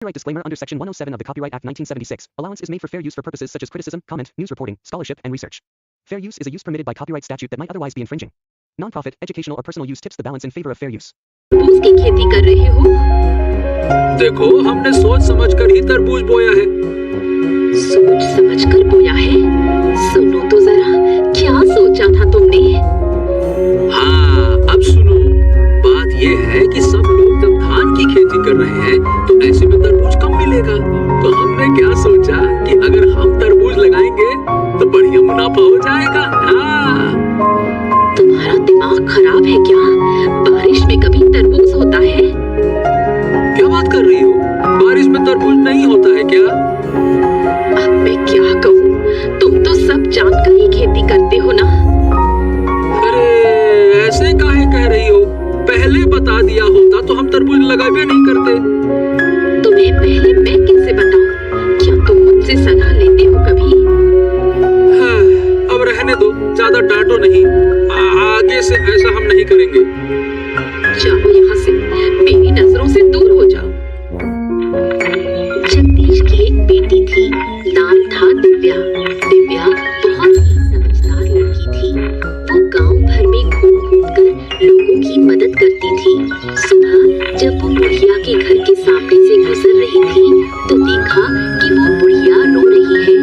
Copyright disclaimer under Section 107 of the Copyright Act 1976. Allowance is made for fair use for purposes such as criticism, comment, news reporting, scholarship, and research. Fair use is a use permitted by copyright statute that might otherwise be infringing. Non-profit, educational or personal use tips the balance in favor of fair use. तरबूज की खेती कर रहे हो? देखो, हमने सोच समझकर ही तरबूज बोया है। सोच समझकर बोया है? सुनो तो जरा, क्या सोचा था तुमने? हाँ, अब सुनो। बात ये है कि सब लोग जब धान की खेती कर रहे हैं, तो ऐसे में तरबूज कम मिलेगा। तो हमने क्या सोचा कि अगर हम तरबूज लगाएंगे, तो बढ़िया मुनाफा हो जाएगा। हाँ। तुम्हारा दिमाग खराब है क्या? बारिश में कभी तरबूज होता है? क्या बात कर रही हो? बारिश में तरबूज नहीं होता है क्या? अब मैं क्या कहूँ? तुम तो सब जानकर ही खेती करते हो ना? अरे, ऐसे काहे कह रही हो? पहले बता दिया होता तो हम तरबूज लगावे नहीं करते। तुम्हें पहले मैं कैसे बताऊं? क्या तुम मुझसे सलाह लेते हो कभी? हाँ, अब रहने दो, ज्यादा डांटो नहीं। आगे से ऐसा हम नहीं करेंगे। जाओ यहाँ से, मेरी नजरों से दूर हो जाओ। जगदीश की एक बेटी थी, नाम था दिव्या। दिव्या बहुत ही समझदार लड़की थी। वो गांव भर में घूम कर लोगों की मदद करती थी। सुबह जब वो बुढ़िया के घर के सामने से गुजर रही थी, तो देखा कि वो बुढ़िया रो रही है।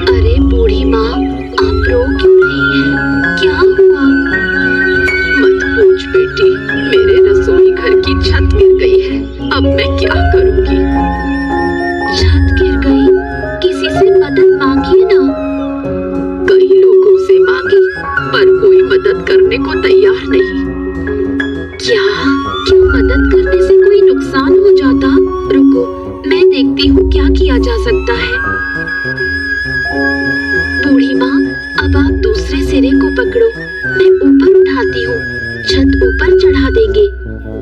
अरे बूढ़ी माँ, आप रो क्यों रही हैं? क्या हुआ? मत पूछ बेटी, मेरे रसोई घर की छत गिर गई है। अब मैं क्या करूँगी? छत गिर गई? किसी से मदद मांगिए ना। कई लोगों से मांगी, पर कोई मदद करने को तैयार नहीं। क्या मदद करने से कोई नुकसान हो जाता? रुको, मैं देखती हूँ क्या किया जा सकता है। बूढ़ी माँ, अब आप दूसरे सिरे को पकड़ो, मैं ऊपर उठाती हूँ। छत ऊपर चढ़ा देंगे।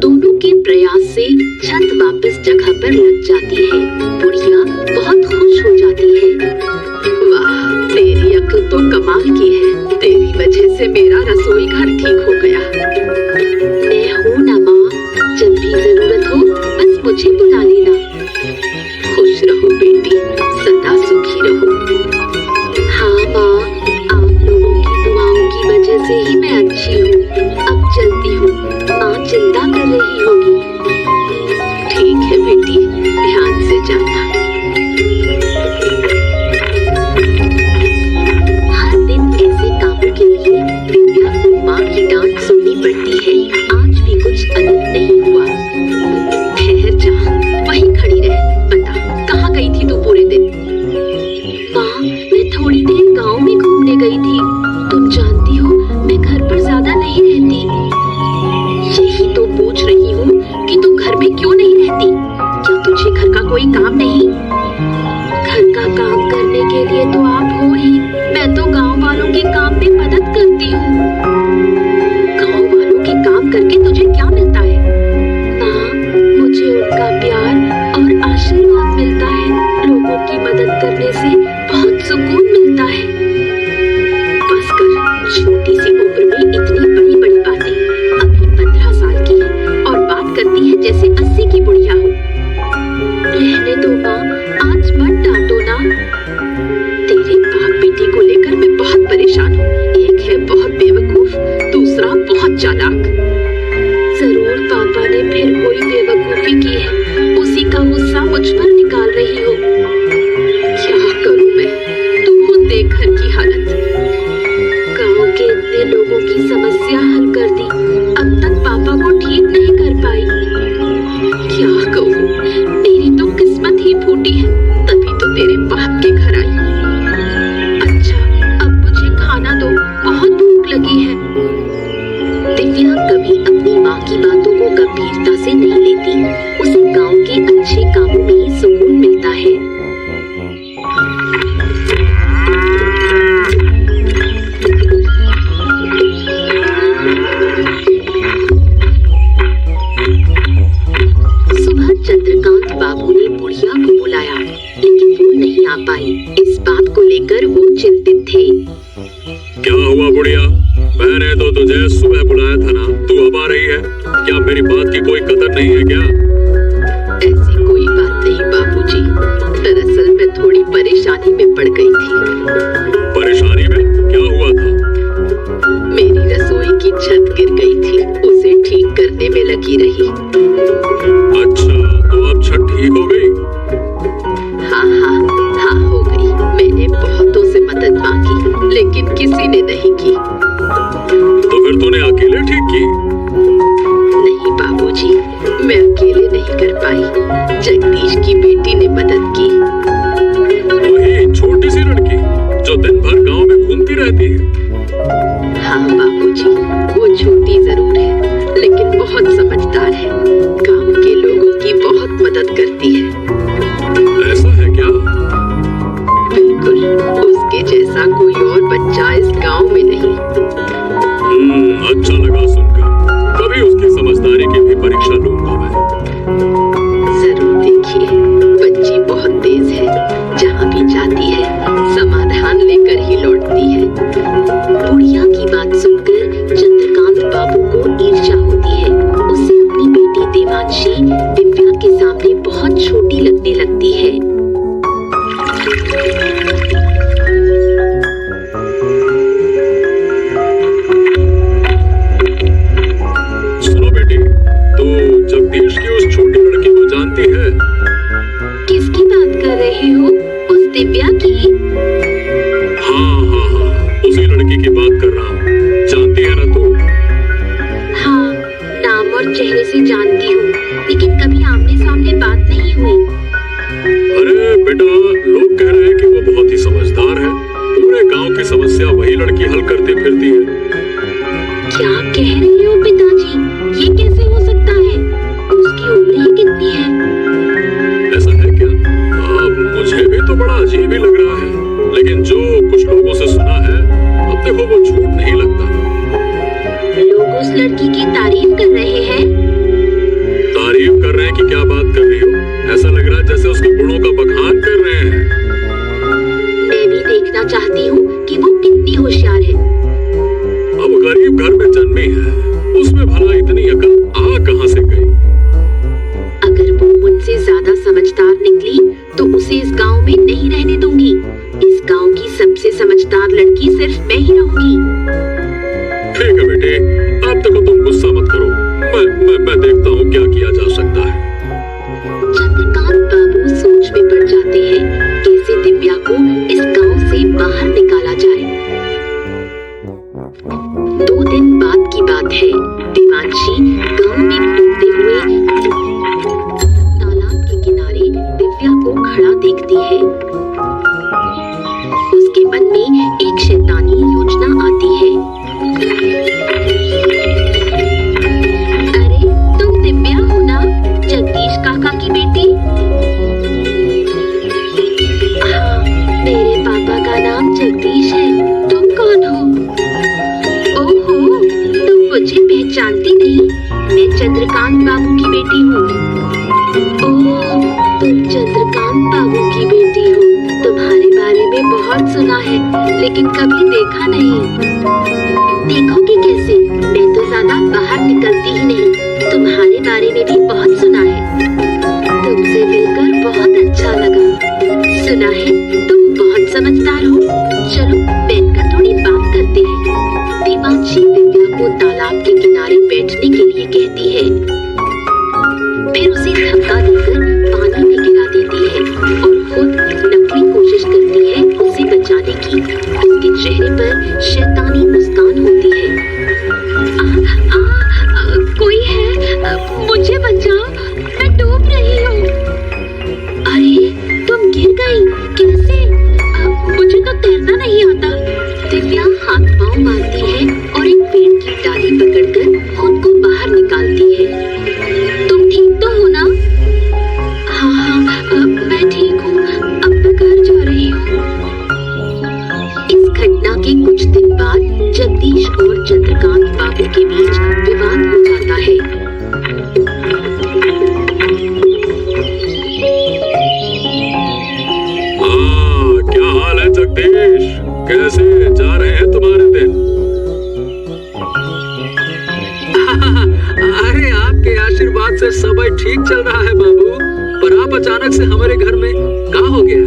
दोनों के प्रयास से छत वापस जगह पर लग जाती है। बुढ़िया बहुत खुश हो जाती है। वाह, तेरी अक्ल तो कमाल की है। तेरी वजह से मेरा रसोई घर ठीक हो गया। मैं हूँ ना माँ, जब भी जरूरत हो बस मुझे बुला लेना। खुश रहो बेटी, सदा सुखी रहो। हाँ माँ, आप लोगों की दुआओं की वजह से ही मैं अच्छी हूँ। अब चलती हूँ, माँ चिंता कर रही होगी। ठीक है बेटी, ध्यान से जाना। हर दिन ऐसे कामों के लिए दिव्या को माँ की डांट सुननी पड़ती है। आज भी कुछ अलग नहीं हुआ। ठहर जा, वहीं खड़ी रह। बता, कहाँ गई थी तू पूरे दिन? माँ, मैं थोड़ी देर गांव में घूमने गई थी। तुम जानती हो, मैं घर पर ज्यादा नहीं रहती। यही तो पूछ रही हूँ कि तू घर में क्यों नहीं रहती? क्या तुझे घर का कोई काम नहीं? घर का काम करने के लिए तो आप हो ही। मैं तो गांव वालों के काम में मदद करती हूँ। गांव वालों के काम करके तुझे क्या मिलता है? माँ, मुझे उनका प्यार और आशीर्वाद मिलता है। लोगों की मदद करने से बहुत सुकून मिलता है। बस कर, छोटी सी उम्र में इतनी बड़ी बड़ी बातें। अभी 15 साल की है और बात करती है जैसे 80 की बुढ़िया हो। रहने दो माँ, आज मत डांटो ना। तेरे बाप बेटी को लेकर मैं बहुत परेशान हूँ। एक है बहुत बेवकूफ, दूसरा बहुत चालाक। जरूर पापा ने फिर कोई बेवकूफी की है, उसी का गुस्सा मुझ पर निकाल रही हो। क्या करूँ मैं? तुम खुद देख घर की हालत। गांव के इतने लोगों की समस्या हल कर दी, अब तक पापा को ठीक नहीं कर पाई। क्या कहूँ, मेरी तो किस्मत ही फूटी है, तभी तो तेरे बाप के घर आई। अच्छा, अब मुझे खाना दो, बहुत भूख लगी है। दिव्या कभी अपनी माँ की बातों को गंभीरता से नहीं लेती। उसे गांव के अच्छे कामों में ही सुकून मिलता है। सुबह चंद्रकांत बाबू ने बुढ़िया को बुलाया, लेकिन वो नहीं आ पाई। इस बात को लेकर वो चिंतित थे। क्या हुआ बुढ़िया? मैंने तो तुझे सुबह बुलाया था ना, तू अब आ रही रही है? क्या मेरी बात की कोई कदर नहीं है क्या? ऐसी कोई बात नहीं बाबूजी। दरअसल मैं थोड़ी परेशानी में पड़ गई थी। परेशानी में? क्या हुआ था? मेरी रसोई की छत गिर गई थी, उसे ठीक करने में लगी रही। अच्छा, तो अब छत ठीक हो गई? हाँ हो गई। मैंने बहुतों से मदद मांगी लेकिन किसी ने नहीं की। तो फिर तूने अकेले ठीक की? नहीं बाबूजी, मैं अकेले नहीं कर पाई। जगदीश की बेटी ने मदद की। वही छोटी सी लड़की जो दिन भर गांव में घूमती रहती है? हाँ बाबूजी, वो छोटी जरूर है लेकिन बहुत समझदार है। गांव के लोगों की बहुत मदद करती है। ऐसा है क्या? बिल्कुल, उसके जैसा कोई और बच्चा इस गांव में नहीं। अच्छा लगा सुनकर। कभी उसकी समझदारी की भी परीक्षा लूंगा मैं। जरूर देखिए, बच्ची बहुत तेज है। जहाँ भी जाती है समाधान लेकर ही लौटती है। बुढ़िया की बात सुनकर चंद्रकांत बाबू को ईर्ष्या होती है। उसे अपनी बेटी देवांशी दिव्या के सामने बहुत छोटी लगने लगती है। सुनो बेटी, तू जगदीश की उस छोटी लड़की को जानती है? किसकी बात कर रहे हो? उस दिव्या की? हाँ, उसी लड़की की बात कर रहा हूँ। जानती है ना तू? हाँ, नाम और चेहरे से जानती हूँ लेकिन कभी आमने सामने बात नहीं हुई। अरे बेटा, लोग कह रहे हैं कि वो बहुत ही समझदार है। पूरे गांव की समस्या वही लड़की हल करती फिरती है। क्या कह रहे हो पिताजी? ये कैसे हो सकता है? उसकी उम्र ही कितनी है? ऐसा है क्या? मुझे भी तो बड़ा अजीब ही लग रहा है, लेकिन जो कुछ लोगों से सुना है, अब देखो वो झूठ नहीं लगता। लोग उस लड़की की तारीफ कर रहे हैं। तारीफ कर रहे हैं कि क्या बात कर रही हो? ऐसा लग रहा है जैसे उसके गुणों का बखान कर रहे हैं। मैं भी देखना चाहती हूँ कि वो कितनी होशियार है। अब गरीब घर में जन्मी है, उसमें भला इतनी अकल आ कहां से गई? अगर वो मुझसे ज्यादा समझदार निकली तो उसे इस गांव में नहीं रहने दूंगी। इस गांव की सबसे समझदार लड़की सिर्फ मैं ही रहूंगी। ठीक है बेटे, अब देखो तुम गुस्सा मत करो। मैं देखता हूँ क्या किया जा सकता है। चंद्रकांत बाबू सोच में पड़ जाते हैं कैसे दिव्या को इस गांव से बाहर निकाला जाए। 2 दिन बाद की बात है। देवांशी गांव में घूमते हुए तालाब के किनारे दिव्या को खड़ा देखती है। उसके मन में एक शैतानी योजना आती है। अरे तुम दिव्या हो ना, जगदीश काका की बेटी? हाँ, मेरे पापा का नाम जगदीश है। तुम कौन हो? ओहो, तुम मुझे पहचानती नहीं। मैं चंद्रकांत बाबू की बेटी हूँ। ओह, तुम चंद्रकांत बाबू की बेटी हो। तुम्हारे बारे में बहुत सुना है लेकिन कभी देखा नहीं। देखोगे कैसे? मैं तो ज्यादा बाहर निकलती ही नहीं। तुम्हारे बारे में भी बहुत सुना है। तुमसे मिलकर बहुत अच्छा लगा। सुना है तुम बहुत समझदार हो। चलो बैठकर थोड़ी बात करते हैं। देवांशी दिव्या को तालाब के किनारे बैठने के लिए कहती है, फिर उसे धक्का देकर पानी में गिरा देती है और खुद नकली कोशिश करती है उसे बचाने की। उसके चेहरे पर शैतानी मुस्कान होती है। कोई है? मुझे बचाओ, मैं डूब रही हूँ। अरे तुम गिर गई, कैसे? मुझे तो तैरना नहीं आता। दिव्या हाथ पांव मारती है और एक पेड़ की डाली पकड़कर खुद को बाहर निकालती है। तुम ठीक तो हो ना? हाँ, मैं ठीक हूँ। अब मैं घर जा रही हूँ। इस घटना के चल रहा है बाबू, पर आप अचानक से हमारे घर में क्या हो गया?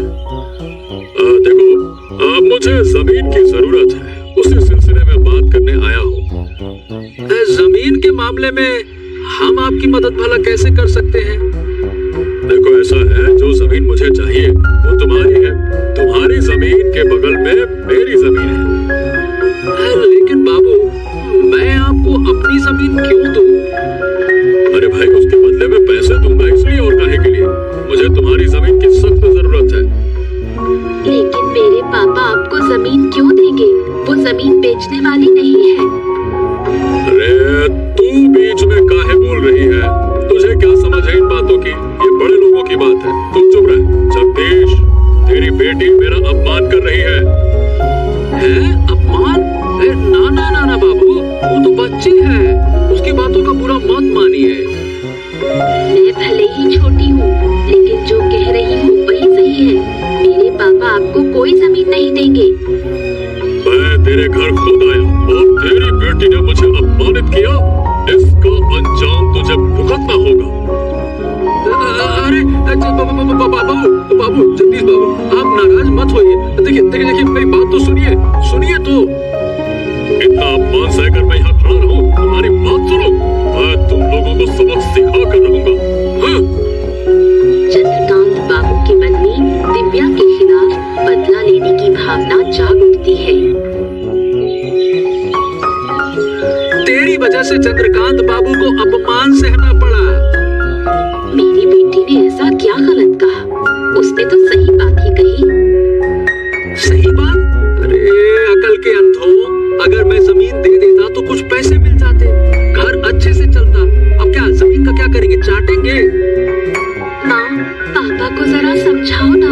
देखो, मुझे जमीन की जरूरत है, उसी सिलसिले में बात करने आया हूँ। जमीन के मामले में हम आपकी मदद भला कैसे कर सकते हैं? देखो, ऐसा है, जो जमीन मुझे चाहिए वो तुम्हारी है। तुम्हारी जमीन के बगल में मेरी जमीन है। लेकिन बाबू, मैं आपको अपनी जमीन क्यों दूं? अरे भाई, उसके बदले में पैसे दूंगा, इसलिए और काहे के लिए? मुझे तुम्हारी जमीन की सख्त जरूरत है। लेकिन मेरे पापा आपको जमीन क्यों देंगे? वो जमीन बेचने वाली नहीं है। अरे तू बीच में काहे बोल रही है? तुझे क्या समझ है इन बातों की? ये बड़े लोगों की बात है, तुम चुप रह। जगदीश, तेरी बेटी मेरा अपमान कर रही है। अपमान? ना ना ना ना बाबू, वो तो बच्ची है, उसकी बातों का बुरा मत मानिए। मैं भले ही छोटी हूँ, लेकिन जो कह रही हूँ वही सही है। मेरे पापा आपको कोई जमीन नहीं देंगे। मैं तेरे घर खुद आया और तेरी बेटी ने मुझे अपमानित किया। इसका अंजाम तुझे भुगतना होगा। अरे बाबू, जगदीश बाबू, आप नाराज मत होइए। देखिए, मेरी बात तो सुनिए तो। इतना अपमान सहकर मैं यहाँ खड़ा रहूं? तुम्हारी बात सुनो, मैं तुम लोगों को सबक सिखा कर रहूंगा। चंद्रकांत बाबू के मन में दिव्या के खिलाफ बदला लेने की भावना जाग उठती है। तेरी वजह से चंद्रकांत बाबू को अपमान सहना पड़ा। मेरी बेटी ने ऐसा क्या गलत कहा? उसने तो सही बात ही कही। सही बात? अरे अकल के अंधों, अगर मैं जमीन दे देता तो कुछ पैसे मिल जाते, घर अच्छे से चलता। अब क्या जमीन का क्या करेंगे? चाटेंगे? माँ, पापा को जरा समझाओ ना।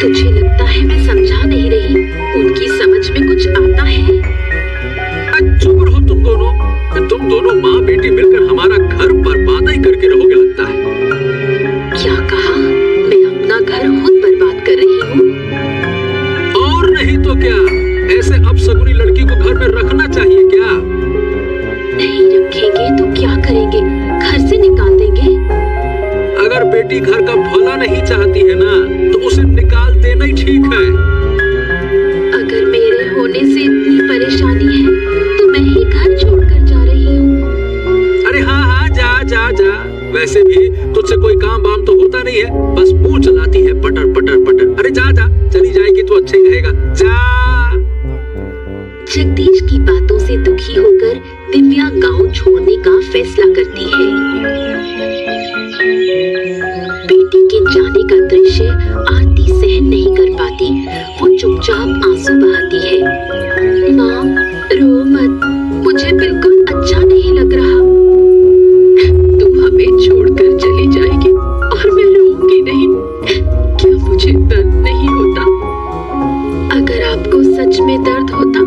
तुझे लगता है मैं समझा नहीं रही? उनकी समझ में कुछ आता है? चुप रहो तुम दोनों माँ बेटी मिलकर हमारा घर बर्बाद ही करके रहोगे लगता है। क्या कहा? मैं अपना घर खुद बर्बाद कर रही हूँ? और नहीं तो क्या, ऐसे अपशगुनी लड़की को घर में रखना चाहिए क्या? नहीं रखेंगे तो क्या करेंगे? घर से निकाल देंगे? अगर बेटी घर का भला नहीं चाहती है ना, तो उसे निकाल देना ही ठीक है। अगर मेरे होने से इतनी परेशानी है तो मैं ही घर छोड़कर जा रही हूँ। अरे हाँ, जा। वैसे भी तुझसे कोई काम वाम तो होता नहीं है, बस मुंह चलाती है पटर पटर पटर। अरे जा, चली जाएगी तो अच्छा ही रहेगा, जा। जगदीश की बातों से दुखी होकर दिव्या गांव छोड़ने का फैसला करती है। बेटी के जाने का दृश्य आरती सहन नहीं कर पाती। वो चुपचाप आंसू बहाती है। माँ, रो मत, मुझे बिल्कुल अच्छा नहीं लग रहा। तू हमें छोड़कर चली जाएगी और मैं रोऊंगी नहीं। क्या मुझे दर्द नहीं होता? अगर आपको सच में दर्द होता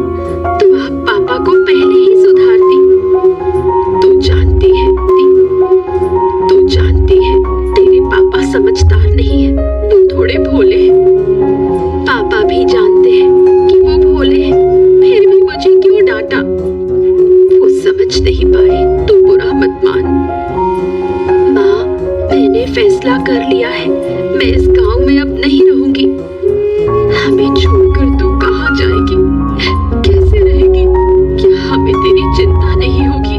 तो आप पापा को पहले ही सुधारती। तू जानती है तेरे पापा समझदार नहीं है, वो थोड़े भोले हैं। पापा भी जानते हैं कि वो भोले हैं, फिर भी मुझे क्यों डांटा? वो समझ नहीं पाए तो बुरा मत मान। माँ, मैंने फैसला कर लिया है, मैं इस गांव में अब नहीं रहूंगी। हमें छोड़कर तू कहाँ जाएगी? कैसे रहेगी? क्या हमें तेरी चिंता नहीं होगी?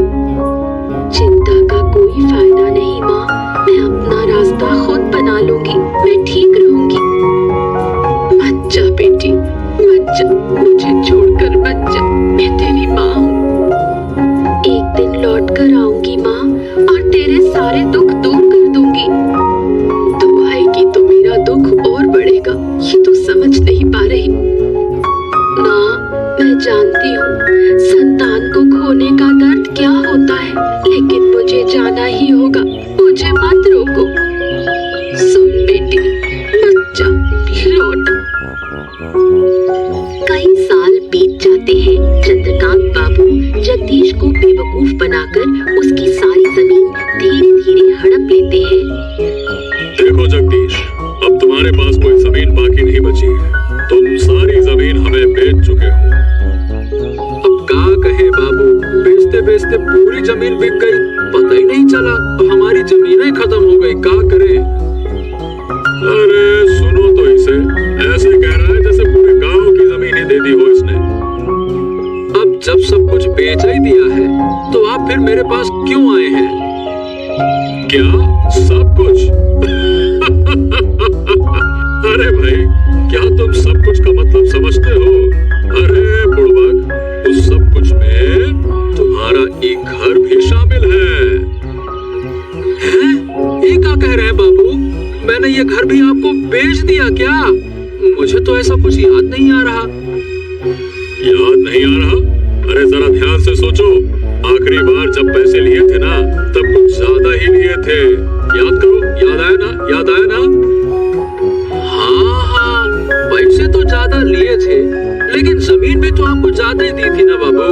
चिंता का कोई फायदा नहीं माँ, मैं अपना रास्ता खुद बना लूंगी, मैं ठीक रहूंगी। मत जा बेटी, मत जा, मुझे छोड़कर मत जा, मैं तेरी माँ हूँ। एक दिन लौट कर आऊंगी माँ, और तेरे सारे दुख दूर कर दूंगी। तू आएगी तो मेरा दुख और बढ़ेगा, ये तू समझ नहीं पा रही। माँ, मैं जानती हूँ संतान को खोने का दर्द क्या होता है, लेकिन मुझे जाना ही होगा, मुझे मत रोको। सुन बेटी, मत जा, लौट। कई साल बीत जाते हैं। चंद्रकांत बाबू जगदीश को बेवकूफ बनाकर उसकी सारी जमीन धीरे धीरे हड़प लेते हैं। देखो जगदीश, अब तुम्हारे पास कोई जमीन बाकी नहीं बची है। तुम सारी जमीन हमें बेच चुके हो। अब क्या कहे बाबू, बेचते बेचते पूरी जमीन बिक गई, पता ही नहीं चला। तो हमारी हमारी जमीनें खत्म हो गई, क्या करें? अरे सुनो तो इसे, ऐसे कह रहा है जैसे पूरे गांव की जमीनें दे दी हो इसने। अब जब सब कुछ बेच ही दिया है तो आप फिर मेरे पास क्यों आए हैं? क्या सब कुछ? अरे भाई, क्या तुम सब कुछ का मतलब समझते हो? अरे बुड़बक, उस सब कुछ में तुम्हारा एक घर भी शामिल है। हैं? ये क्या कह रहे हैं बाबू? मैंने ये घर भी आपको बेच दिया क्या? मुझे तो ऐसा कुछ याद नहीं आ रहा। याद नहीं आ रहा? अरे जरा ध्यान से सोचो, आखिरी बार जब पैसे लिए थे ना, तब कुछ ज्यादा ही लिए थे। याद करो, याद आया ना? याद आया ना? हाँ, पैसे तो ज्यादा लिए थे, लेकिन जमीन भी तो आपको ज्यादा ही दी थी ना बाबू।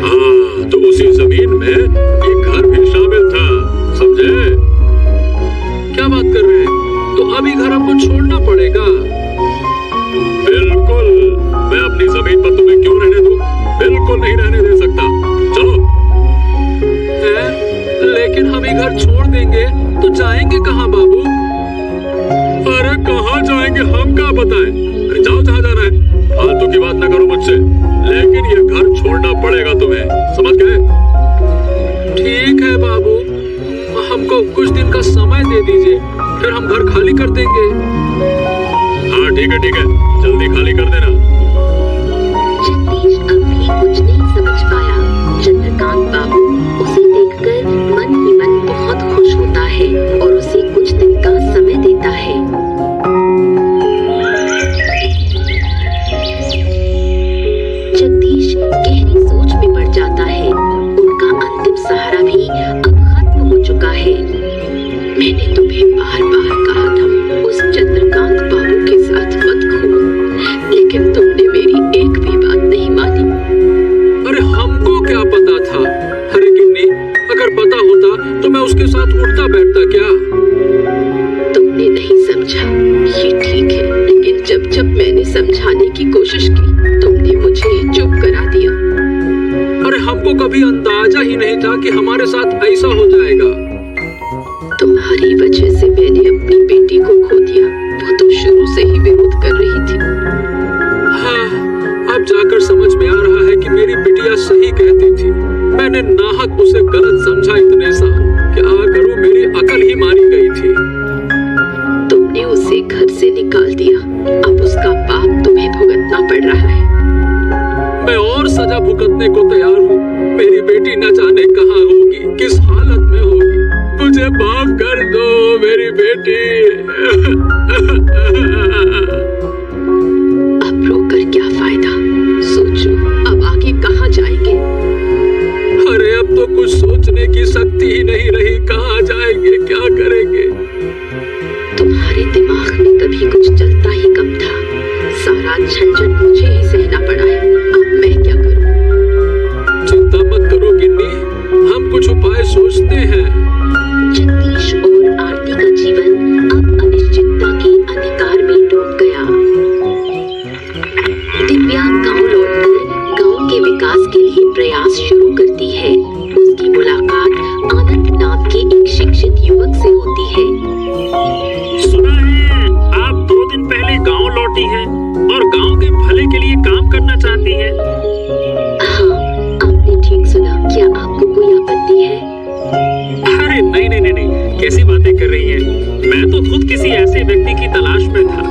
हाँ, तो उसी जमीन में एक घर भी शामिल था, समझे? क्या बात कर रहे हैं? तो अभी घर आपको छोड़ना पड़ेगा? बिल्कुल, मैं अपनी जमीन पर तुम्हें क्यों रहने दूं? बिल्कुल नहीं रहने दे सकता। चलो। लेकिन हम ये घर छोड़ देंगे तो जाएंगे कहाँ बाबू? अरे कहाँ जाएंगे हम क्या बताएं? अरे जाओ जहाँ जाना है, फालतू की बात ना करो मुझसे। लेकिन ये घर छोड़ना पड़ेगा तुम्हें, समझ गए? ठीक है बाबू, हमको कुछ दिन का समय दे दीजिए, फिर हम घर खाली कर देंगे। हाँ ठीक है, जल्दी खाली कर देना। जगदीश अब भी कुछ नहीं समझ पाया। चंद्रकांत बाबू उसे देखकर मन ही मन बहुत खुश होता है और उसे कुछ दिन का समय देता है। जगदीश गहरी सोच में पड़ जाता है। उनका अंतिम सहारा भी अब खत्म हो चुका है। मैंने तुम्हें बार बार कहा था उस चंद्रकांत बाबू के साथ मत घूमो, लेकिन तुमने मेरी एक भी बात नहीं मानी। अरे हमको क्या पता था? अरे गिन्नी, अगर पता होता तो मैं उसके साथ उठता बैठता क्या? तुमने नहीं समझा, ये ठीक है, लेकिन जब मैंने समझाने की कोशिश की, तुमने मुझे चुप करा दिया। अरे हमको कभी अंदाजा ही नहीं था कि हमारे साथ ऐसा हो जाएगा। तुम्हारी वजह से मैंने अपनी बेटी को खो दिया। वो तो शुरू से ही विरोध कर रही थी। हाँ, अब जाकर समझ में आ रहा है कि मेरी बिटिया सही कहती थी। मैंने नाहक उसे गलत समझा इतने साल। क्या करूं, मेरी अकल ही मारी गई थी। तुमने उसे घर से निकाल दिया, अब उसका पाप तुम्हें भुगतना पड़ रहा है। मैं और सजा भुगतने को तैयार हूँ। मेरी बेटी न जाने कहाँ होगी, किस हालत में होगी। मुझे माफ कर दो मेरी बेटी। अब रोकर क्या फायदा? सोचो अब आगे कहाँ जाएंगे? अरे अब तो कुछ सोचने की शक्ति ही नहीं रही। कहाँ जाएंगे, क्या करेंगे? तुम्हारे दिमाग में कभी कुछ चलता ही कम था। सारा झंझट मुझे ही सहना पड़ा है। अब मैं क्या करूं? चिंता मत करो गिन्नी, हम कुछ उपाय सोचते हैं। जगदीश और आरती का जीवन अब अनिश्चितता के अंधकार में डूब गया। दिव्या गांव लौटकर गांव के विकास के लिए प्रयास शुरू करती है। उसकी मुलाकात आनंद नाम के एक शिक्षित युवक से होती है। सुना है आप 2 दिन पहले गांव लौटी हैं और गांव के भले के लिए काम करना चाहती हैं। हाँ, आपने ठीक सुना। क्या आपको कोई आपत्ति है? अरे नहीं, कैसी बातें कर रही हैं? मैं तो खुद किसी ऐसे व्यक्ति की तलाश में था।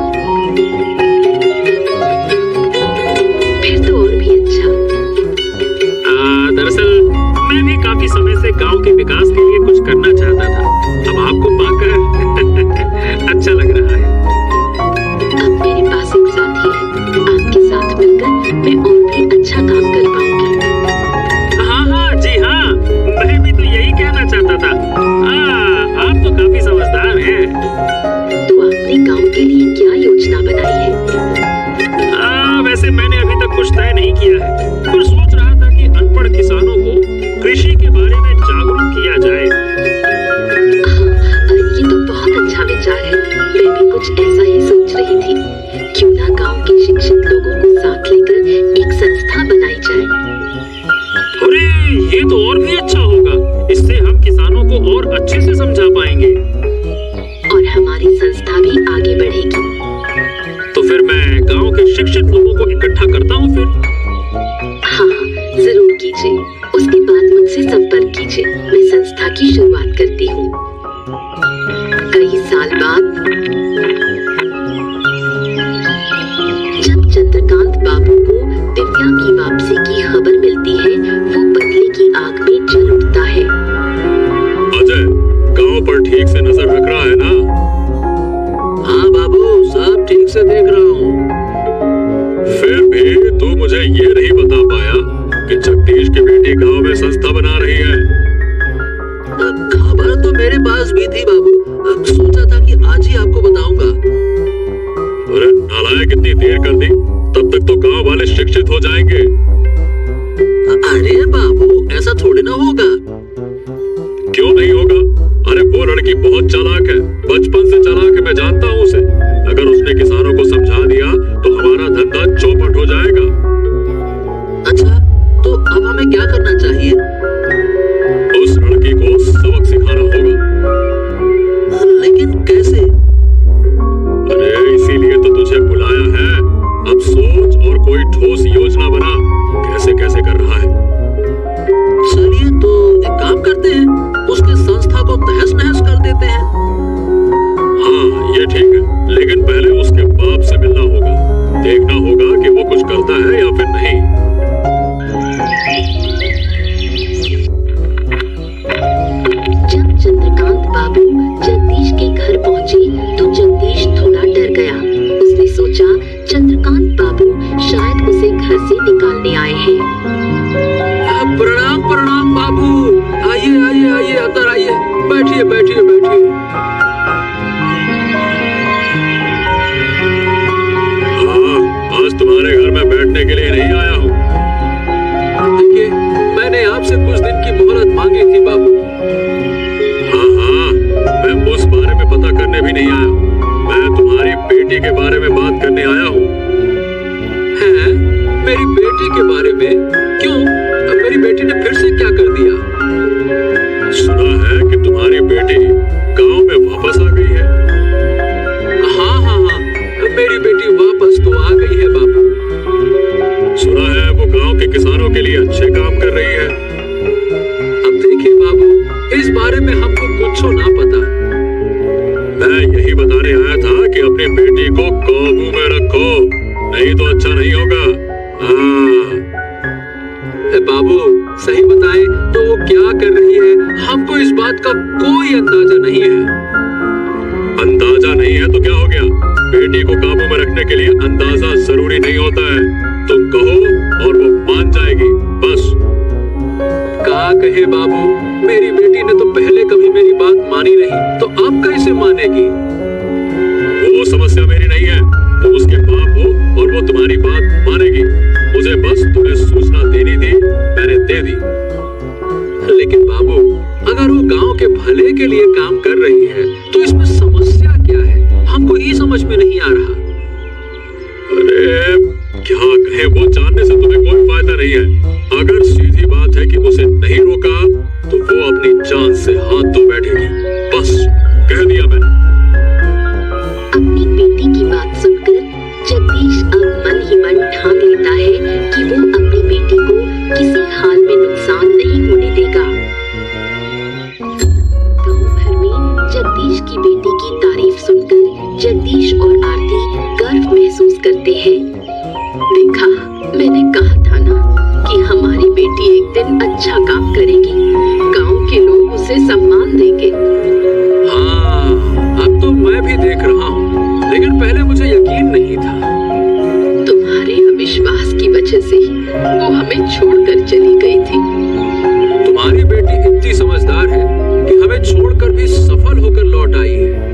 फिर तो और भी अच्छा। दरअसल मैं भी काफी समय से गांव के विकास के लिए कुछ करना चाहता था। अब आपको पाकर अच्छा लग रहा है। अब मेरे पास एक साथी है। आपके साथ मिलकर मैं और भी अच्छा काम कर पाऊंगी। हाँ, जी हाँ, मैं भी तो यही कहना चाहता था। आप तो काफी समझदार हैं। तो आपने गांव के लिए क्या योजना बनाई है? वैसे मैंने अभी तक कुछ तय नहीं किया है, पर सोच रहा था कि अनपढ़ किसानों को कृषि के बारे में जागरूक किया जाए। अच्छे से समझा पाएंगे। और हमारी संस्था भी आगे बढ़ेगी। तो फिर मैं गांव के शिक्षित लोगों को इकट्ठा करता हूँ फिर। हाँ, जरूर कीजिए। उसके बाद मुझसे संपर्क कीजिए। मैं संस्था की शुरुआत करती हूँ। कई साल बाद जब चंद्रकांत बाबू को दिव्या की वापसी की खबर मिलती है, वो बदले की आग में जल उठता है। अजय, गांव पर ठीक से नजर रख रहा है ना? हाँ बाबू, सब ठीक से देख रहा हूँ। फिर भी तू मुझे ये नहीं बता पाया कि जगदीश की बेटी गांव में संस्था बना रही है। खबर तो मेरे पास भी थी बाबू। सोचा था कि आज ही आपको बताऊंगा। अरे नालायक, कितनी देर कर दी। तब तक तो गांव वाले शिक्षित हो जाएंगे। अरे बाबू, ऐसा थोड़ी ना होगा। क्यों नहीं होगा? अरे वो लड़की बहुत चालाक है, बचपन से चालाक है, मैं जानता हूँ उसे। अगर उसने किसानों को समझा दिया तो हमारा धंधा चौपट हो जाएगा। अच्छा, तो अब हमें क्या करना चाहिए? उस लड़की को सबक सिखाना होगा। लेकिन कैसे? अरे इसीलिए तो तुझे बुलाया है। अब सोच और कोई ठोस योजना बना। कैसे कैसे कर रहा है? चलिए तो एक काम करते हैं, उसके संस्था को तहस नहस कर देते हैं। हाँ ये ठीक है, लेकिन पहले उसके बाप से मिलना होगा। देखना होगा कि वो कुछ करता है या फिर नहीं। जब चंद्रकांत बाबू जगदीश के घर पहुंचे तो जगदीश थोड़ा डर गया। उसने सोचा चंद्रकांत बाबू शायद उसे घर से निकालने आए हैं। प्रणाम प्रणाम बाबू, आइए आइए आइए, अंदर आइए, बैठिए बैठिए बैठिए। हाँ, आज तुम्हारे घर में बैठने के लिए नहीं आया हूँ। देखिए, मैंने आपसे कुछ दिन की मोहलत मांगी थी बाबू। हाँ, मैं उस बारे में पता करने भी नहीं आया हूँ। मैं तुम्हारी बेटी के बारे में बात करने आया हूँ। हैं? मेरी बेटी के बारे में? क्यों? मेरी बेटी ने फिर से क्या कर दिया? सुना है कि तुम्हारी बेटी गांव में वापस आ गई है। हाँ हाँ हाँ, मेरी बेटी वापस तो आ गई है बाबू। सुना है वो गांव के किसानों के लिए अच्छे काम कर रही है। अब देखिए बाबू, इस बारे में हमको कुछ ना पता। मैं यही बताने आया था कि अपनी बेटी को काबू में रखो, नहीं तो अच्छा नहीं होगा। हाँ बाबू, सही बताएं तो वो क्या कर रही है, हमको इस बात का कोई अंदाजा नहीं है। अंदाजा नहीं है तो क्या हो गया? बेटी को काबू में रखने के लिए अंदाजा जरूरी नहीं होता है। तुम कहो और वो मान जाएगी, बस। क्या कहे बाबू, मेरी बेटी ने तो पहले कभी मेरी बात मानी नहीं, तो अब कैसे मानेगी? वो समस्या मेरी नहीं है। तुम उसके बाप हो और वो तुम्हारी बात मानेगी। मुझे बस तुम्हें सूचना देनी थी, मैंने दे दी। लेकिन बाबू, अगर वो गांव के भले के लिए काम कर रही है तो इसमें समस्या क्या है? हमको ये समझ में नहीं आ रहा। अरे क्या कहे, वो जानने से तुम्हें कोई फायदा नहीं है। अगर सीधी बात है कि उसे नहीं रोका तो वो अपनी जान से हाथ धो बैठेगी। बस कह दिया मैंने। अपनी बेटी की बात सुनकर जगदीश अब मन ही मन ठान लेता है कि वो अपनी बेटी को किसी हाल में नुकसान नहीं होने देगा। गांव भर में जगदीश की बेटी की तारीफ सुनकर जगदीश और आरती गर्व महसूस करते हैं। देखा, मैंने कहा था ना कि हमारी बेटी एक दिन अच्छा काम करेगी। गांव के लोग उसे सम्मान देंगे। हाँ, अब तो मैं भी देख रहा हूँ, लेकिन पहले मुझे यकीन नहीं था। तुम्हारे अविश्वास की वजह से ही वो हमें छोड़कर चली गई थी। तुम्हारी बेटी इतनी समझदार है कि हमें छोड़कर भी सफल होकर लौट आई है।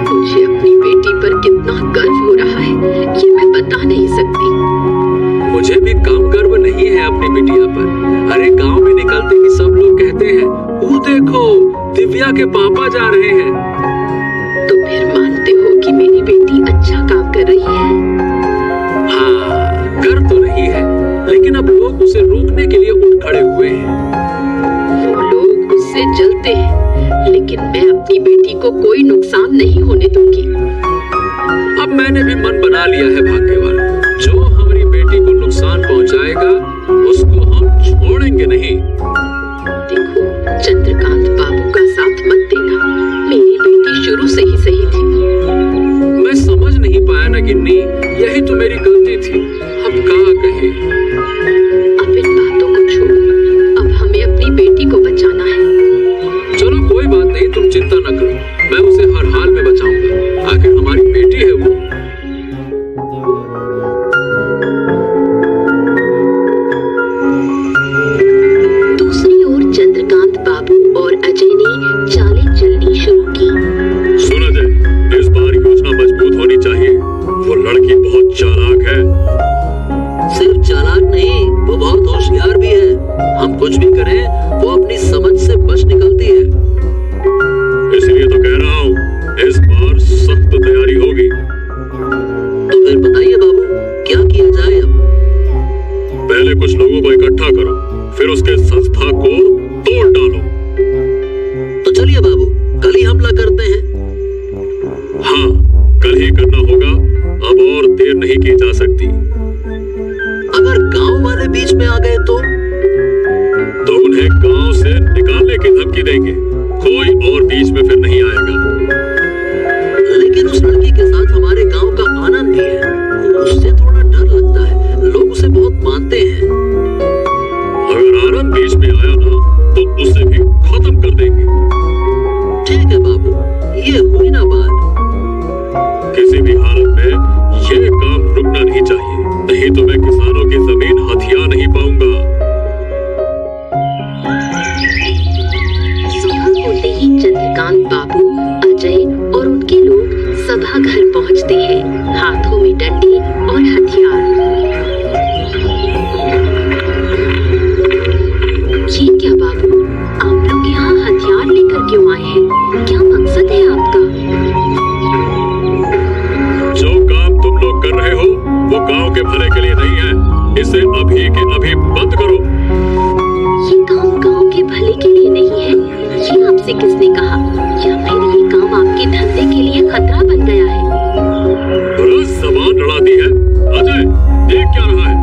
मुझे अपनी बेटी पर कितना गर्व हो रहा है, ये मैं बता नहीं सकती। मुझे भी कम गर्व नहीं है अपनी बिटिया पर। अरे गांव में निकलते ही सब लोग कहते हैं, वो देखो दिव्या के पापा जा रहे हैं। तो फिर मानते हो कि मेरी बेटी अच्छा काम कर रही है? हाँ, कर तो रही है, लेकिन अब लोग उसे रोकने के लिए उठ खड़े हुए हैं। वो लोग उससे जलते हैं, अपनी बेटी को कोई नुकसान नहीं होने दूंगी। अब मैंने भी मन बना लिया है भाग्यवान, जो हमारी बेटी को नुकसान पहुंचाएगा उसको हम छोड़ेंगे नहीं। देखो, चंद्रकांत बाबू का साथ मत देना। मेरी बेटी शुरू से ही सही थी। मैं समझ नहीं पाया ना गिन्नी, यही तो मेरी गलती थी। अब क्या कहे। अब इन बातों को छोड़ो, अब हमें अपनी बेटी को बचाना है। चलो कोई बात नहीं, तुम चिंता न करो, मैं उसे हर हाल में बचाऊंगा। आखिर हमारी बेटी है वो। दूसरी ओर चंद्रकांत बाबू और अजय ने चालें चलनी शुरू की। सुन अजय, इस बार योजना मजबूत होनी चाहिए। वो लड़की बहुत चालाक है। सिर्फ चालाक नहीं, वो बहुत होशियार भी है। हम कुछ भी करें वो अपनी समझ से बच निकलती है। इसलिए तो कह रहा हूँ, इस बार सख्त तैयारी होगी। तो फिर बताइए बाबू, क्या किया जाए अब? पहले कुछ लोगों को इकट्ठा करो, फिर उसके संस्था को तोड़ डालो। तो चलिए बाबू, कल ही हमला करते हैं। हाँ, कल ही करना होगा, अब और देर नहीं की जा सकती। अगर गांव वाले बीच में आ गए तो उन्हें गांव से निकालने की धमकी देंगे। कोई और बीच में फिर नहीं आएगा। लेकिन उस लड़की के साथ हमारे गांव का आनंद भी है, उससे थोड़ा डर लगता है। लोग उसे बहुत मानते हैं। अगर आनंद बीच में आया ना, तो उसे भी खत्म कर देंगे। ठीक है बाबू, ये हुई ना बात। किसी भी हालत में ये काम रुकना नहीं चाहिए, नहीं तो मैं किसानों की जमीन हथिया नहीं पाऊंगा। सुबह होते ही चंद्रकांत बाबू, अजय और उनके लोग सभा घर पहुंचते हैं, हाथों में डंडे और हथियार। ये क्या बाबू, आप लोग यहाँ हथियार लेकर क्यों आए हैं? क्या मकसद है आपका? जो काम तुम लोग कर रहे हो वो गांव के भले के लिए नहीं है। इसे अभी के अभी बंद करो। ये काम गांव के भले के लिए नहीं है, ये आपसे किसने कहा? या फिर ये काम आपके धंधे के लिए खतरा बन गया है? जबान लड़ा दी है। अजय, देख क्या रहा है?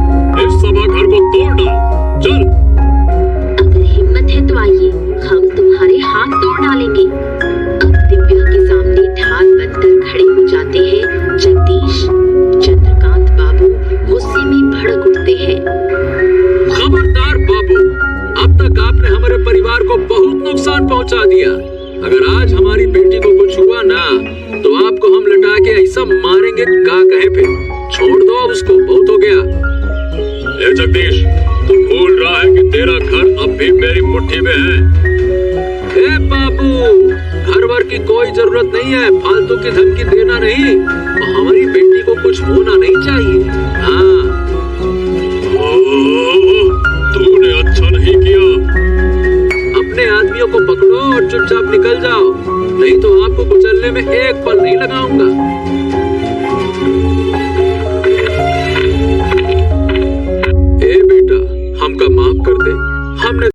इस सभा घर को तोड़ डाल, चल। अगर हिम्मत है तो आइए, हम तुम्हारे हाथ तोड़ डालेंगे। अब दिव्या के सामने ढाल बनकर खड़े हो जाते हैं जगदीश। चंद्रकांत बाबू गुस्से में भड़क उठते हैं। खबरदार बाबू, अब तक आपने हमारे परिवार को बहुत नुकसान पहुंचा दिया। अगर आज हमारी बेटी को कुछ हुआ ना, तो आपको हम लटा के ऐसा मारेंगे क्या कहे। फिर छोड़ दो अब उसको, बहुत हो गया। ए जगदीश, तू भूल रहा है कि तेरा घर अब भी मेरी मुट्ठी में है। ए बाबू, घर वर की कोई जरूरत नहीं है, फालतू की धमकी देना नहीं। हमारी बेटी को कुछ होना नहीं चाहिए। हाँ, तूने अच्छा नहीं किया। अपने आदमियों को पकड़ो और चुपचाप निकल जाओ, नहीं तो आपको कुचलने में एक पल नहीं लगाऊंगा।